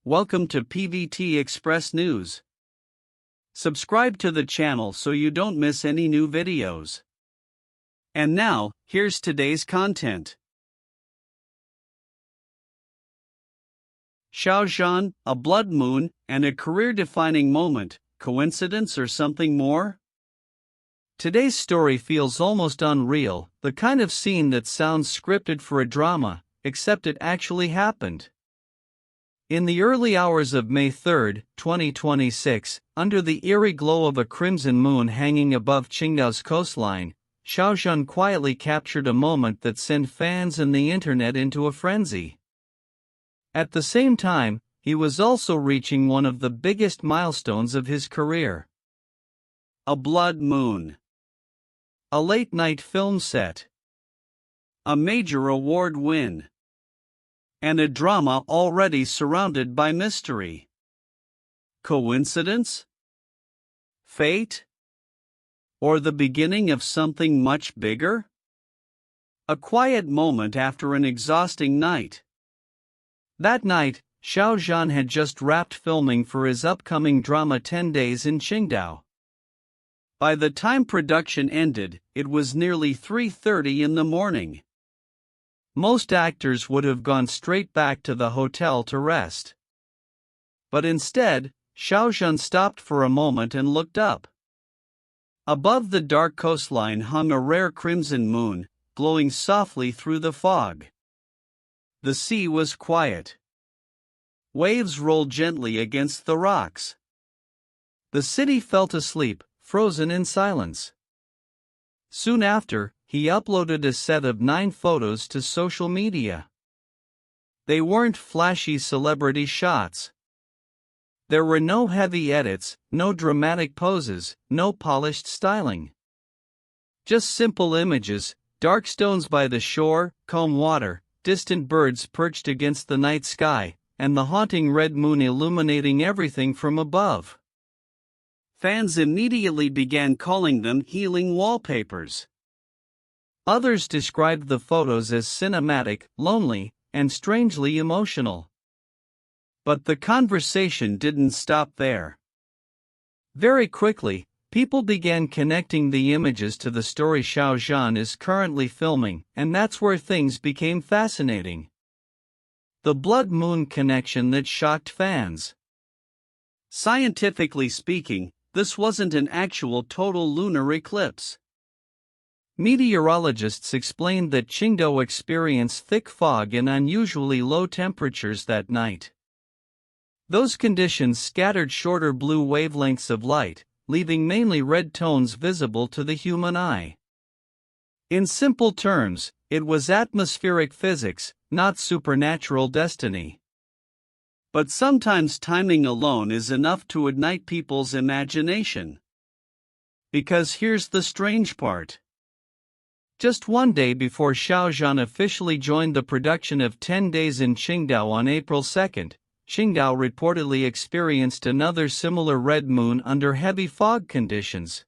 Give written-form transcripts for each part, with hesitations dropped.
Welcome to PVT Express News. Subscribe to the channel so you don't miss any new videos. And now, here's today's content. Xiao Zhan, a blood moon, and a career-defining moment. Coincidence or something more? Today's story feels almost unreal, the kind of scene that sounds scripted for a drama, except it actually happened. In the early hours of May 3, 2026, under the eerie glow of a crimson moon hanging above Qingdao's coastline, Xiao Zhan quietly captured a moment that sent fans and the internet into a frenzy. At the same time, he was also reaching one of the biggest milestones of his career. A blood moon. A late-night film set. A major award win. And a drama already surrounded by mystery. Coincidence? Fate? Or the beginning of something much bigger? A quiet moment after an exhausting night. That night, Xiao Zhan had just wrapped filming for his upcoming drama 10 Days in Qingdao. By the time production ended, it was nearly 3:30 in the morning. Most actors would have gone straight back to the hotel to rest. But instead, Xiao Zhan stopped for a moment and looked up. Above the dark coastline hung a rare crimson moon, glowing softly through the fog. The sea was quiet. Waves rolled gently against the rocks. The city felt asleep, frozen in silence. Soon after, he uploaded a set of 9 photos to social media. They weren't flashy celebrity shots. There were no heavy edits, no dramatic poses, no polished styling. Just simple images, dark stones by the shore, calm water, distant birds perched against the night sky, and the haunting red moon illuminating everything from above. Fans immediately began calling them healing wallpapers. Others described the photos as cinematic, lonely, and strangely emotional. But the conversation didn't stop there. Very quickly, people began connecting the images to the story Xiao Zhan is currently filming, and that's where things became fascinating. The blood moon connection that shocked fans. Scientifically speaking, this wasn't an actual total lunar eclipse. Meteorologists explained that Qingdao experienced thick fog and unusually low temperatures that night. Those conditions scattered shorter blue wavelengths of light, leaving mainly red tones visible to the human eye. In simple terms, it was atmospheric physics, not supernatural destiny. But sometimes timing alone is enough to ignite people's imagination. Because here's the strange part. Just one day before Xiao Zhan officially joined the production of 10 Days in Qingdao on April 2, Qingdao reportedly experienced another similar red moon under heavy fog conditions.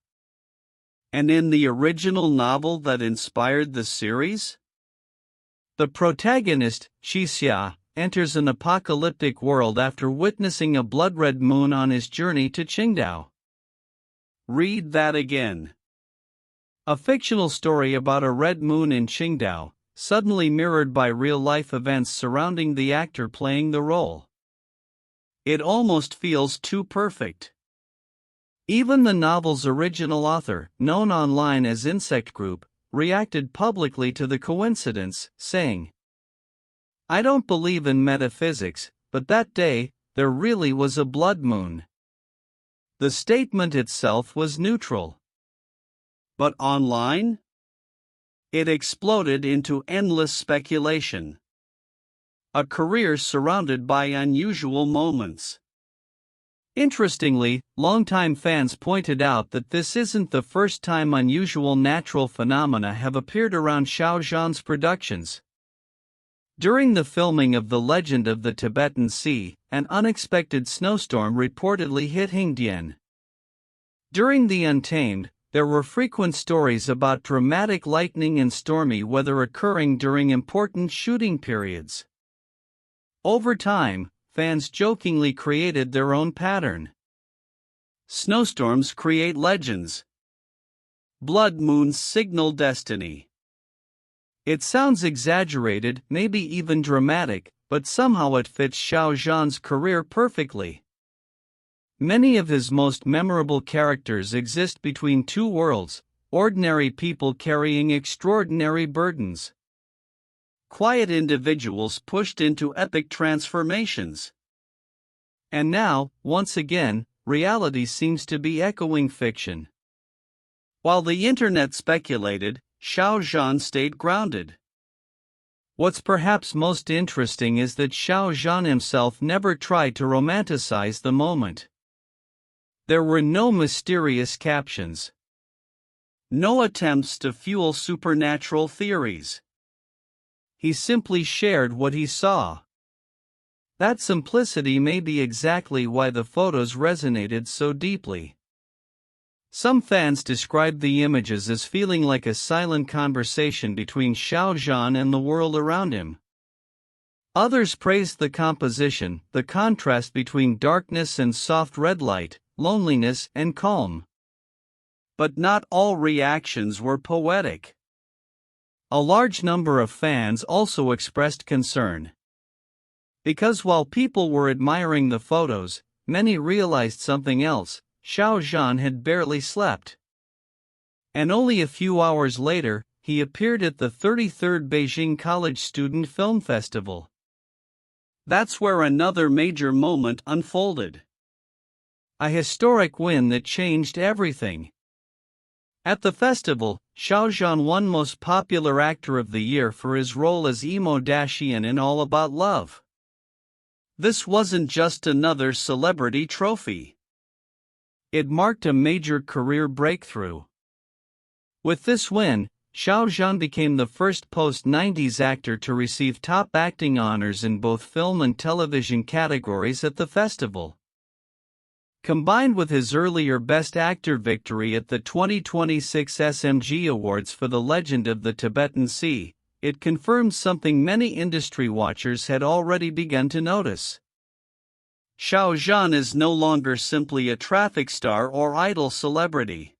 And in the original novel that inspired the series? The protagonist, Xia, enters an apocalyptic world after witnessing a blood-red moon on his journey to Qingdao. Read that again. A fictional story about a red moon in Qingdao, suddenly mirrored by real-life events surrounding the actor playing the role. It almost feels too perfect. Even the novel's original author, known online as Insect Group, reacted publicly to the coincidence, saying, "I don't believe in metaphysics, but that day, there really was a blood moon." The statement itself was neutral. But online? It exploded into endless speculation. A career surrounded by unusual moments. Interestingly, longtime fans pointed out that this isn't the first time unusual natural phenomena have appeared around Xiao Zhan's productions. During the filming of The Legend of the Tibetan Sea, an unexpected snowstorm reportedly hit Hingdian. During The Untamed, there were frequent stories about dramatic lightning and stormy weather occurring during important shooting periods. Over time, fans jokingly created their own pattern. Snowstorms create legends. Blood moons signal destiny. It sounds exaggerated, maybe even dramatic, but somehow it fits Xiao Zhan's career perfectly. Many of his most memorable characters exist between two worlds, ordinary people carrying extraordinary burdens. Quiet individuals pushed into epic transformations. And now, once again, reality seems to be echoing fiction. While the internet speculated, Xiao Zhan stayed grounded. What's perhaps most interesting is that Xiao Zhan himself never tried to romanticize the moment. There were no mysterious captions. No attempts to fuel supernatural theories. He simply shared what he saw. That simplicity may be exactly why the photos resonated so deeply. Some fans described the images as feeling like a silent conversation between Xiao Zhan and the world around him. Others praised the composition, the contrast between darkness and soft red light, loneliness and calm. But not all reactions were poetic. A large number of fans also expressed concern. Because while people were admiring the photos, many realized something else: Xiao Zhan had barely slept. And only a few hours later, he appeared at the 33rd Beijing College Student Film Festival. That's where another major moment unfolded. A historic win that changed everything. At the festival, Xiao Zhan won Most Popular Actor of the Year for his role as Xian in All About Love. This wasn't just another celebrity trophy. It marked a major career breakthrough. With this win, Xiao Zhan became the first post-90s actor to receive top acting honors in both film and television categories at the festival. Combined with his earlier Best Actor victory at the 2026 SMG Awards for The Legend of the Tibetan Sea, it confirmed something many industry watchers had already begun to notice. Xiao Zhan is no longer simply a traffic star or idol celebrity.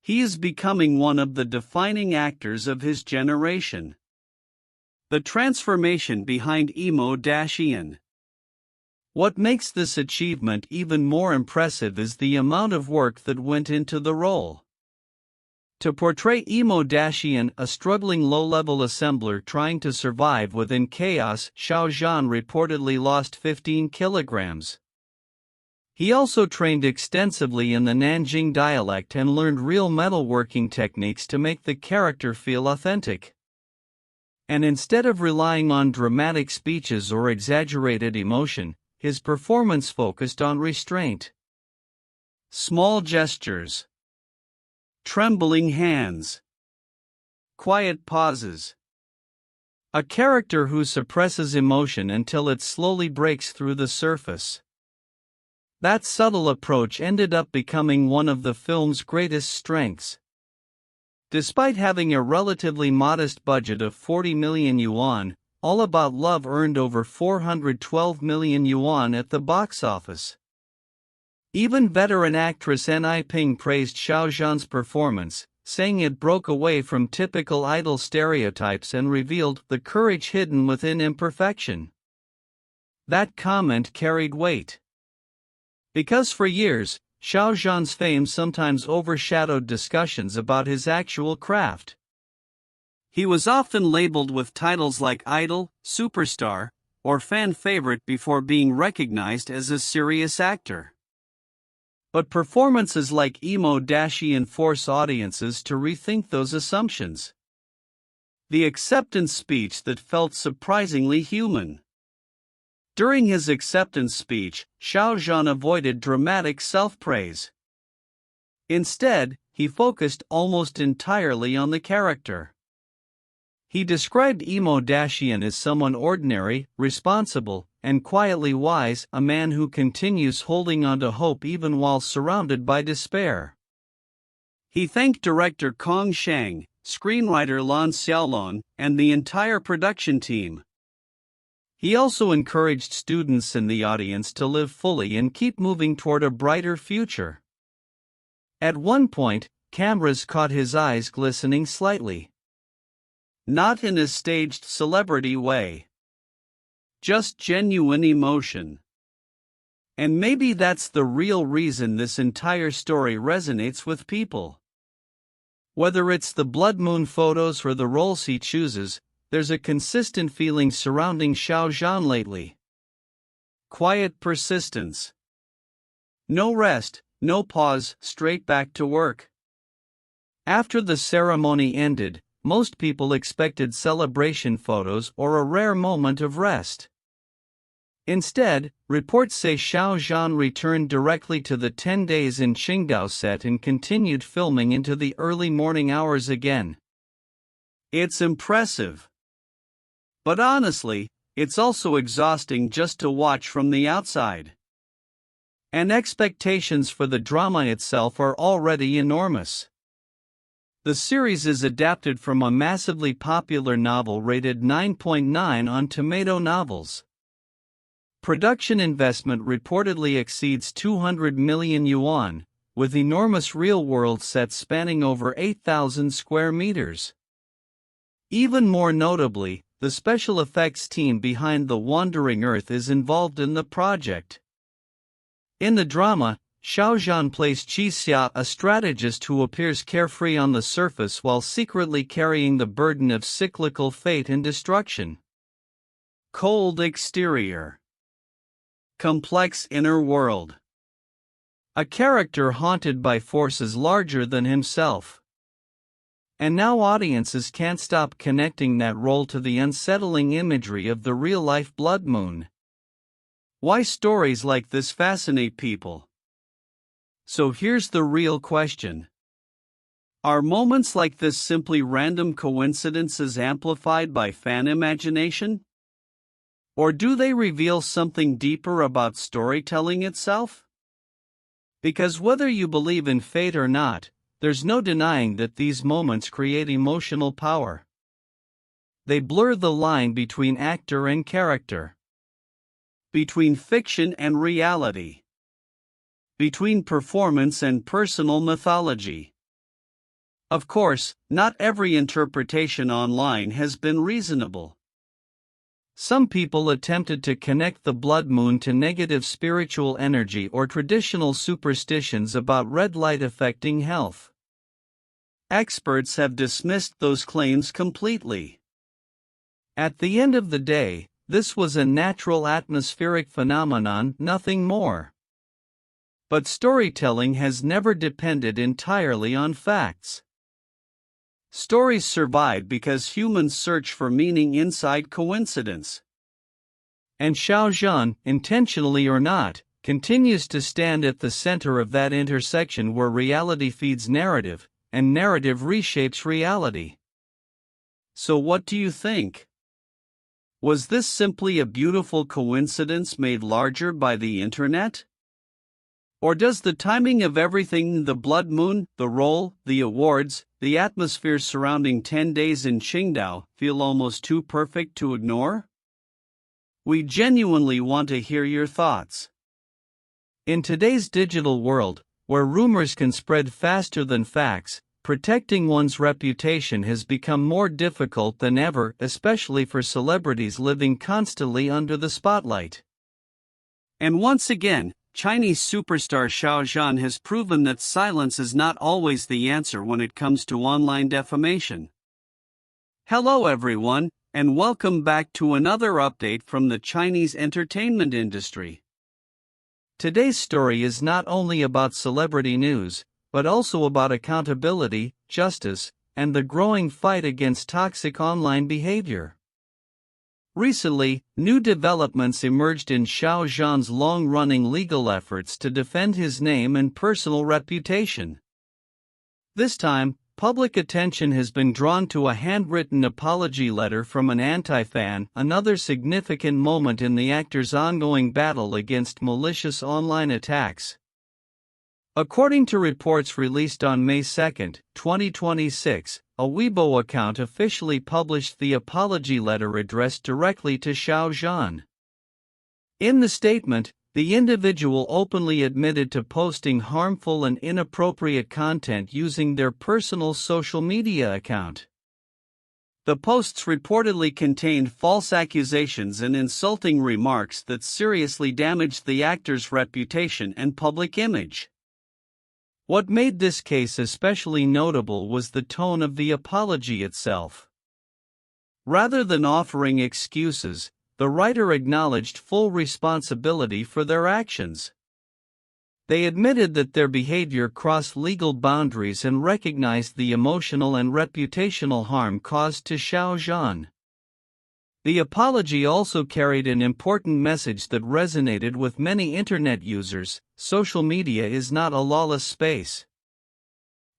He is becoming one of the defining actors of his generation. The transformation behind Xian. What makes this achievement even more impressive is the amount of work that went into the role. To portray Xian, a struggling low-level assembler trying to survive within chaos, Xiao Zhan reportedly lost 15 kilograms. He also trained extensively in the Nanjing dialect and learned real metalworking techniques to make the character feel authentic. And instead of relying on dramatic speeches or exaggerated emotion, his performance focused on restraint. Small gestures. Trembling hands. Quiet pauses. A character who suppresses emotion until it slowly breaks through the surface. That subtle approach ended up becoming one of the film's greatest strengths. Despite having a relatively modest budget of 40 million yuan, All About Love earned over 412 million yuan at the box office. Even veteran actress Ni Ping praised Xiao Zhan's performance, saying it broke away from typical idol stereotypes and revealed the courage hidden within imperfection. That comment carried weight. Because for years, Xiao Zhan's fame sometimes overshadowed discussions about his actual craft. He was often labeled with titles like idol, superstar, or fan favorite before being recognized as a serious actor. But performances like Xian force audiences to rethink those assumptions. The acceptance speech that felt surprisingly human. During his acceptance speech, Xiao Zhan avoided dramatic self-praise. Instead, he focused almost entirely on the character. He described Xian as someone ordinary, responsible, and quietly wise, a man who continues holding on to hope even while surrounded by despair. He thanked director Kong Shang, screenwriter Lan Xiaolong, and the entire production team. He also encouraged students in the audience to live fully and keep moving toward a brighter future. At one point, cameras caught his eyes glistening slightly. Not in a staged celebrity way. Just genuine emotion. And maybe that's the real reason this entire story resonates with people. Whether it's the blood moon photos or the roles he chooses, there's a consistent feeling surrounding Xiao Zhan lately. Quiet persistence. No rest, no pause, straight back to work. After the ceremony ended, most people expected celebration photos or a rare moment of rest. Instead, reports say Xiao Zhan returned directly to the 10 days in Qingdao set and continued filming into the early morning hours again. It's impressive. But honestly, it's also exhausting just to watch from the outside. And expectations for the drama itself are already enormous. The series is adapted from a massively popular novel rated 9.9 on Tomato Novels. Production investment reportedly exceeds 200 million yuan, with enormous real-world sets spanning over 8,000 square meters. Even more notably, the special effects team behind The Wandering Earth is involved in the project. In the drama, Xiao Zhan plays Xia, a strategist who appears carefree on the surface while secretly carrying the burden of cyclical fate and destruction. Cold exterior. Complex inner world. A character haunted by forces larger than himself. And now audiences can't stop connecting that role to the unsettling imagery of the real-life blood moon. Why stories like this fascinate people? So here's the real question. Are moments like this simply random coincidences amplified by fan imagination? Or do they reveal something deeper about storytelling itself? Because whether you believe in fate or not, there's no denying that these moments create emotional power. They blur the line between actor and character, between fiction and reality, between performance and personal mythology. Of course, not every interpretation online has been reasonable. Some people attempted to connect the blood moon to negative spiritual energy or traditional superstitions about red light affecting health. Experts have dismissed those claims completely. At the end of the day, this was a natural atmospheric phenomenon, nothing more. But storytelling has never depended entirely on facts. Stories survive because humans search for meaning inside coincidence. And Xiao Zhan, intentionally or not, continues to stand at the center of that intersection where reality feeds narrative, and narrative reshapes reality. So what do you think? Was this simply a beautiful coincidence made larger by the internet? Or does the timing of everything, the blood moon, the role, the awards, the atmosphere surrounding 10 days in Qingdao, feel almost too perfect to ignore? We genuinely want to hear your thoughts. In today's digital world, where rumors can spread faster than facts, protecting one's reputation has become more difficult than ever, especially for celebrities living constantly under the spotlight. And once again, Chinese superstar Xiao Zhan has proven that silence is not always the answer when it comes to online defamation. Hello everyone, and welcome back to another update from the Chinese entertainment industry. Today's story is not only about celebrity news, but also about accountability, justice, and the growing fight against toxic online behavior. Recently, new developments emerged in Xiao Zhan's long-running legal efforts to defend his name and personal reputation. This time, public attention has been drawn to a handwritten apology letter from an anti-fan, another significant moment in the actor's ongoing battle against malicious online attacks. According to reports released on May 2, 2026, a Weibo account officially published the apology letter addressed directly to Xiao Zhan. In the statement, the individual openly admitted to posting harmful and inappropriate content using their personal social media account. The posts reportedly contained false accusations and insulting remarks that seriously damaged the actor's reputation and public image. What made this case especially notable was the tone of the apology itself. Rather than offering excuses, the writer acknowledged full responsibility for their actions. They admitted that their behavior crossed legal boundaries and recognized the emotional and reputational harm caused to Xiao Zhan. The apology also carried an important message that resonated with many internet users: social media is not a lawless space.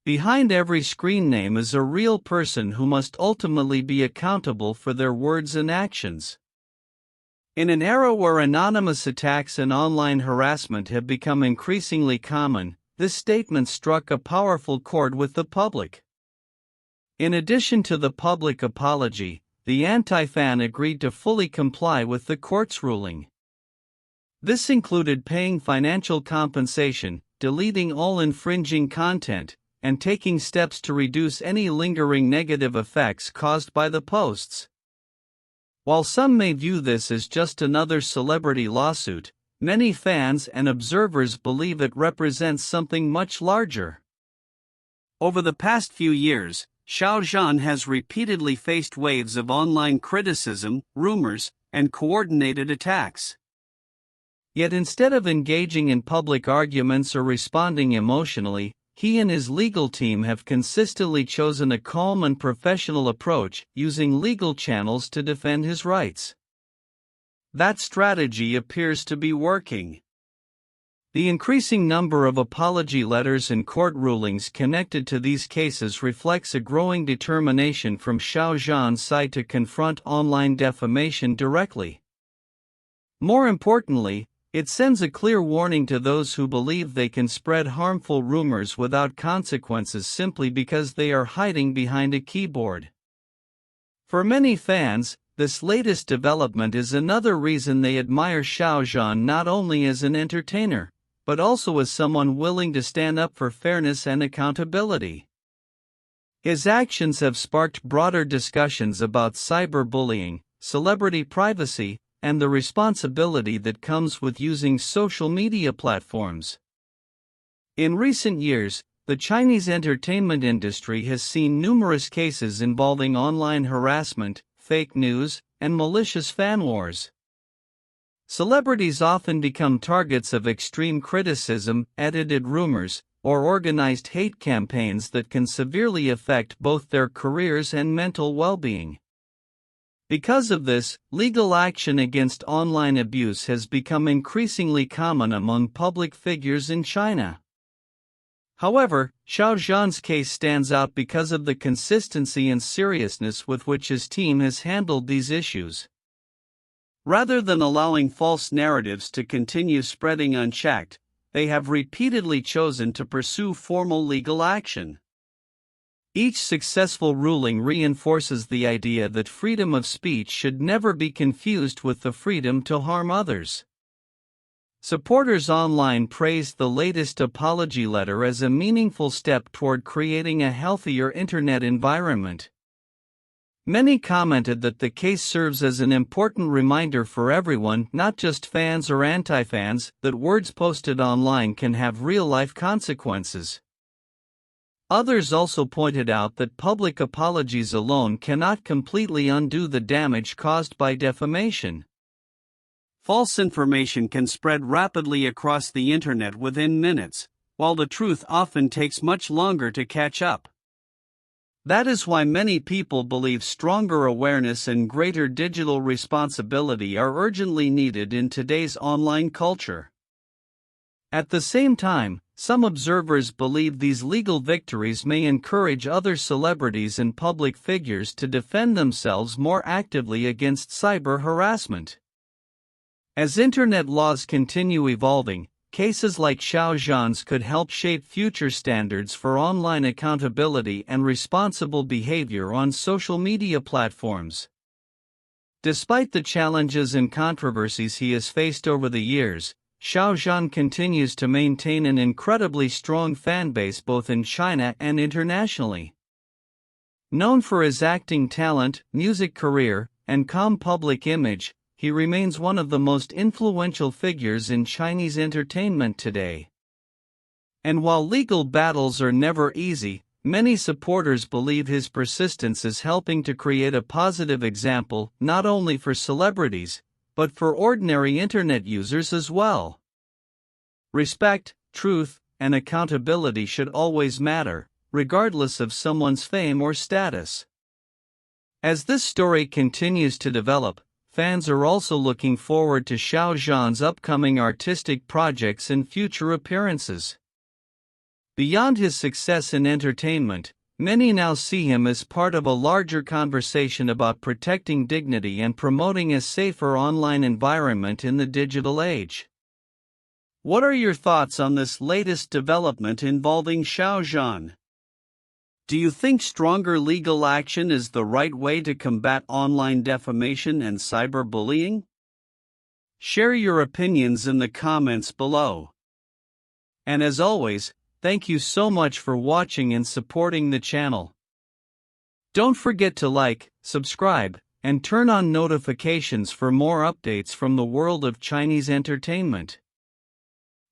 Behind every screen name is a real person who must ultimately be accountable for their words and actions. In an era where anonymous attacks and online harassment have become increasingly common, this statement struck a powerful chord with the public. In addition to the public apology, the anti-fan agreed to fully comply with the court's ruling. This included paying financial compensation, deleting all infringing content, and taking steps to reduce any lingering negative effects caused by the posts. While some may view this as just another celebrity lawsuit, many fans and observers believe it represents something much larger. Over the past few years, Xiao Zhan has repeatedly faced waves of online criticism, rumors, and coordinated attacks. Yet instead of engaging in public arguments or responding emotionally, he and his legal team have consistently chosen a calm and professional approach, using legal channels to defend his rights. That strategy appears to be working. The increasing number of apology letters and court rulings connected to these cases reflects a growing determination from Xiao Zhan's side to confront online defamation directly. More importantly, it sends a clear warning to those who believe they can spread harmful rumors without consequences simply because they are hiding behind a keyboard. For many fans, this latest development is another reason they admire Xiao Zhan not only as an entertainer, but also as someone willing to stand up for fairness and accountability. His actions have sparked broader discussions about cyberbullying, celebrity privacy, and the responsibility that comes with using social media platforms. In recent years, the Chinese entertainment industry has seen numerous cases involving online harassment, fake news, and malicious fan wars. Celebrities often become targets of extreme criticism, edited rumors, or organized hate campaigns that can severely affect both their careers and mental well-being. Because of this, legal action against online abuse has become increasingly common among public figures in China. However, Xiao Zhan's case stands out because of the consistency and seriousness with which his team has handled these issues. Rather than allowing false narratives to continue spreading unchecked, they have repeatedly chosen to pursue formal legal action. Each successful ruling reinforces the idea that freedom of speech should never be confused with the freedom to harm others. Supporters online praised the latest apology letter as a meaningful step toward creating a healthier internet environment. Many commented that the case serves as an important reminder for everyone, not just fans or anti-fans, that words posted online can have real-life consequences. Others also pointed out that public apologies alone cannot completely undo the damage caused by defamation. False information can spread rapidly across the internet within minutes, while the truth often takes much longer to catch up. That is why many people believe stronger awareness and greater digital responsibility are urgently needed in today's online culture. At the same time, some observers believe these legal victories may encourage other celebrities and public figures to defend themselves more actively against cyber harassment. As internet laws continue evolving, cases like Xiao Zhan's could help shape future standards for online accountability and responsible behavior on social media platforms. Despite the challenges and controversies he has faced over the years, Xiao Zhan continues to maintain an incredibly strong fanbase both in China and internationally. Known for his acting talent, music career, and calm public image, he remains one of the most influential figures in Chinese entertainment today. And while legal battles are never easy, many supporters believe his persistence is helping to create a positive example not only for celebrities, but for ordinary internet users as well. Respect, truth, and accountability should always matter, regardless of someone's fame or status. As this story continues to develop, fans are also looking forward to Xiao Zhan's upcoming artistic projects and future appearances. Beyond his success in entertainment, many now see him as part of a larger conversation about protecting dignity and promoting a safer online environment in the digital age. What are your thoughts on this latest development involving Xiao Zhan? Do you think stronger legal action is the right way to combat online defamation and cyberbullying? Share your opinions in the comments below. And as always, thank you so much for watching and supporting the channel. Don't forget to like, subscribe, and turn on notifications for more updates from the world of Chinese entertainment.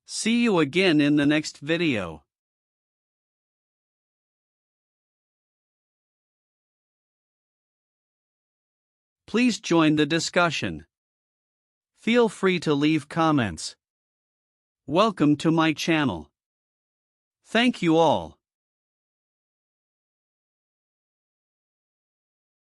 See you again in the next video. Please join the discussion. Feel free to leave comments. Welcome to my channel. Thank you all.